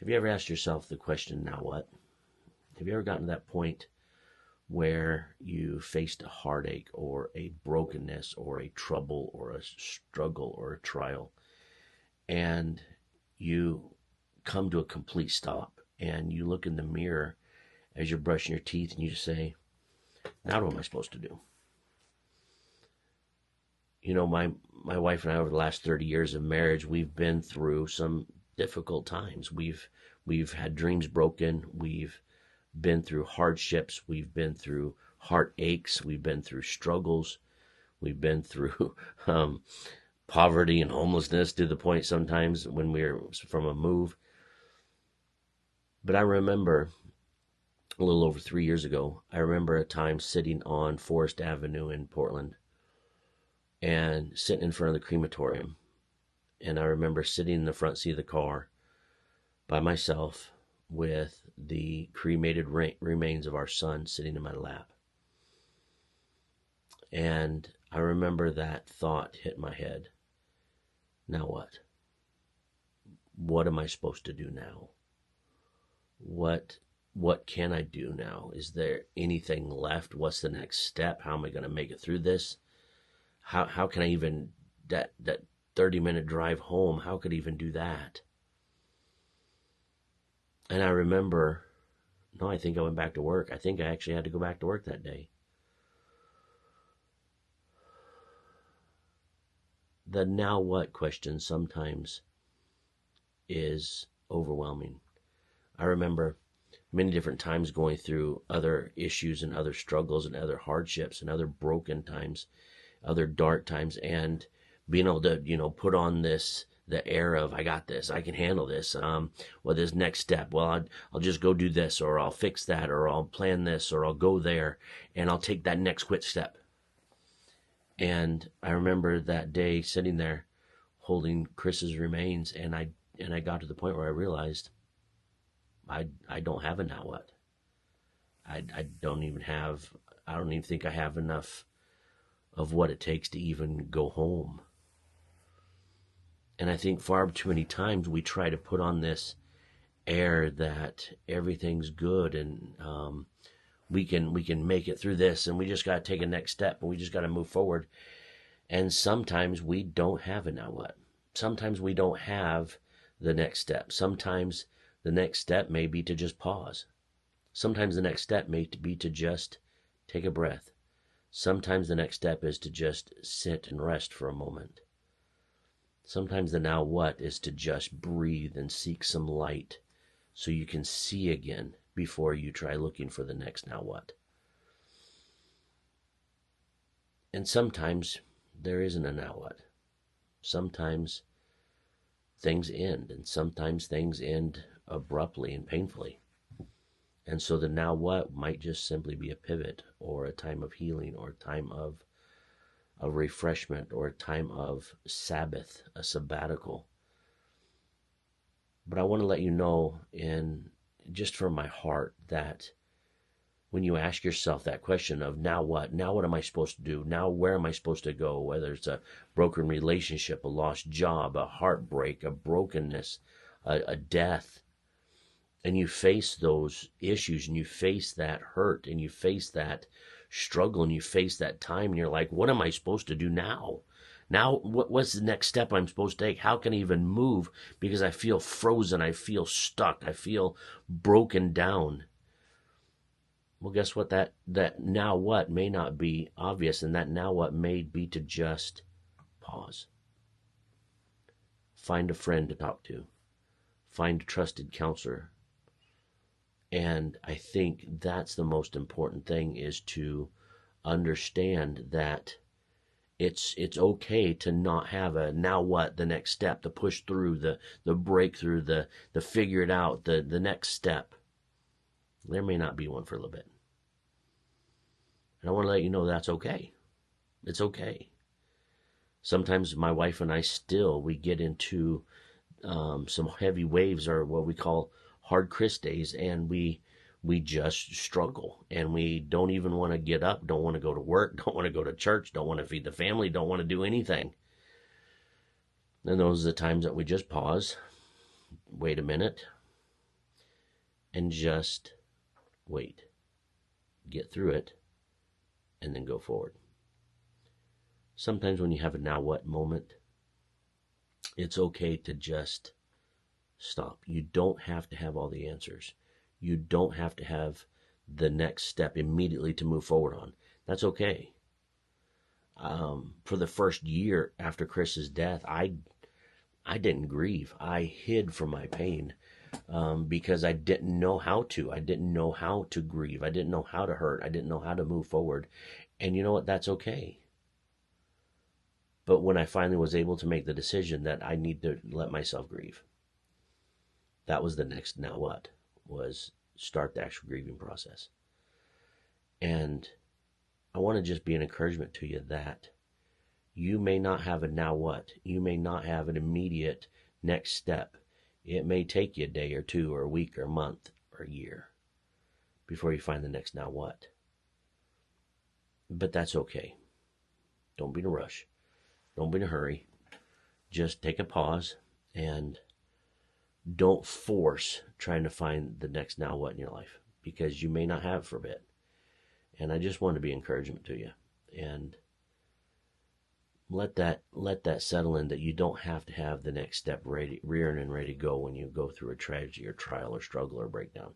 Have you ever asked yourself the question, now what? Have you ever gotten to that point where you faced a heartache or a brokenness or a trouble or a struggle or a trial, and you come to a complete stop and you look in the mirror as you're brushing your teeth and you say, now what am I supposed to do? You know, my wife and I, over the last 30 years of marriage, we've been through some difficult times. We've had dreams broken. We've been through hardships. We've been through heartaches. We've been through struggles. We've been through poverty and homelessness, to the point sometimes when we're from a move. But I remember a little over 3 years ago, I remember a time sitting on Forest Avenue in Portland and sitting in front of the crematorium. And I remember sitting in the front seat of the car by myself with the cremated remains of our son sitting in my lap. And I remember that thought hit my head. Now what? What am I supposed to do now? What can I do now? Is there anything left? What's the next step? How am I going to make it through this? How can I even, that 30-minute drive home, how could I even do that? And I remember, no, I think I went back to work. I think I actually had to go back to work that day. The now what question sometimes is overwhelming. I remember many different times going through other issues and other struggles and other hardships and other broken times, other dark times, and being able to, put on the air of, I got this, I can handle this. Well, this next step, well, I'll just go do this, or I'll fix that, or I'll plan this, or I'll go there, and I'll take that next quick step. And I remember that day sitting there holding Chris's remains, and I got to the point where I realized I don't have a now what. I don't even think I have enough of what it takes to even go home. And I think far too many times we try to put on this air that everything's good and we can make it through this, and we just got to take a next step, and we just got to move forward. And sometimes we don't have a now what. Sometimes we don't have the next step. Sometimes the next step may be to just pause. Sometimes the next step may be to just take a breath. Sometimes the next step is to just sit and rest for a moment. Sometimes the now what is to just breathe and seek some light so you can see again before you try looking for the next now what. And sometimes there isn't a now what. Sometimes things end, and sometimes things end abruptly and painfully. And so the now what might just simply be a pivot, or a time of healing, or a time of refreshment, or a time of Sabbath, a sabbatical. But I want to let you know, just from my heart, that when you ask yourself that question of now what am I supposed to do? Now where am I supposed to go? Whether it's a broken relationship, a lost job, a heartbreak, a brokenness, a death, and you face those issues, and you face that hurt, and you face that struggle, and you face that time, and you're like, what am I supposed to do now? Now, what's the next step I'm supposed to take? How can I even move? Because I feel frozen. I feel stuck. I feel broken down. Well, guess what? That now what may not be obvious, and that now what may be to just pause. Find a friend to talk to. Find a trusted counselor. And I think that's the most important thing, is to understand that it's okay to not have a now what, the next step, the push through, the breakthrough, the figure it out, the next step. There may not be one for a little bit. And I want to let you know that's okay. It's okay. Sometimes my wife and I we get into some heavy waves, or what we call hard Chris days, and we just struggle, and we don't even want to get up, don't want to go to work, don't want to go to church, don't want to feed the family, don't want to do anything. And those are the times that we just pause, wait a minute, and just wait, get through it, and then go forward. Sometimes when you have a now what moment, it's okay to just stop. You don't have to have all the answers. You don't have to have the next step immediately to move forward on. That's okay. For the first year after Chris's death, I didn't grieve. I hid from my pain because I didn't know how to. I didn't know how to grieve. I didn't know how to hurt. I didn't know how to move forward. And you know what? That's okay. But when I finally was able to make the decision that I need to let myself grieve, that was the next now what, was start the actual grieving process. And I want to just be an encouragement to you that you may not have a now what. You may not have an immediate next step. It may take you a day or two or a week or a month or a year before you find the next now what. But that's okay. Don't be in a rush. Don't be in a hurry. Just take a pause and don't force trying to find the next now what in your life, because you may not have it for a bit. And I just want to be encouragement to you, and let that settle in, that you don't have to have the next step rearing and ready to go when you go through a tragedy or trial or struggle or breakdown.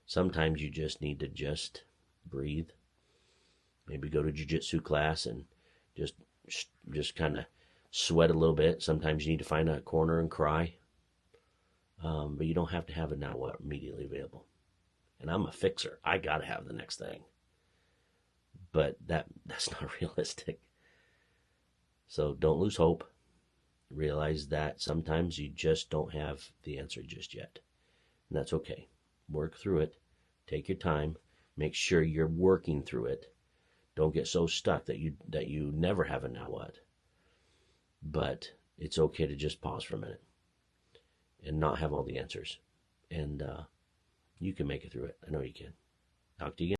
Sometimes you just need to just breathe. Maybe go to jiu-jitsu class and just kind of sweat a little bit. Sometimes you need to find a corner and cry. But you don't have to have it now what immediately available. And I'm a fixer. I got to have the next thing. But that's not realistic. So don't lose hope. Realize that sometimes you just don't have the answer just yet. And that's okay. Work through it. Take your time. Make sure you're working through it. Don't get so stuck that you never have a now what. But it's okay to just pause for a minute and not have all the answers. And you can make it through it. I know you can. Talk to you again.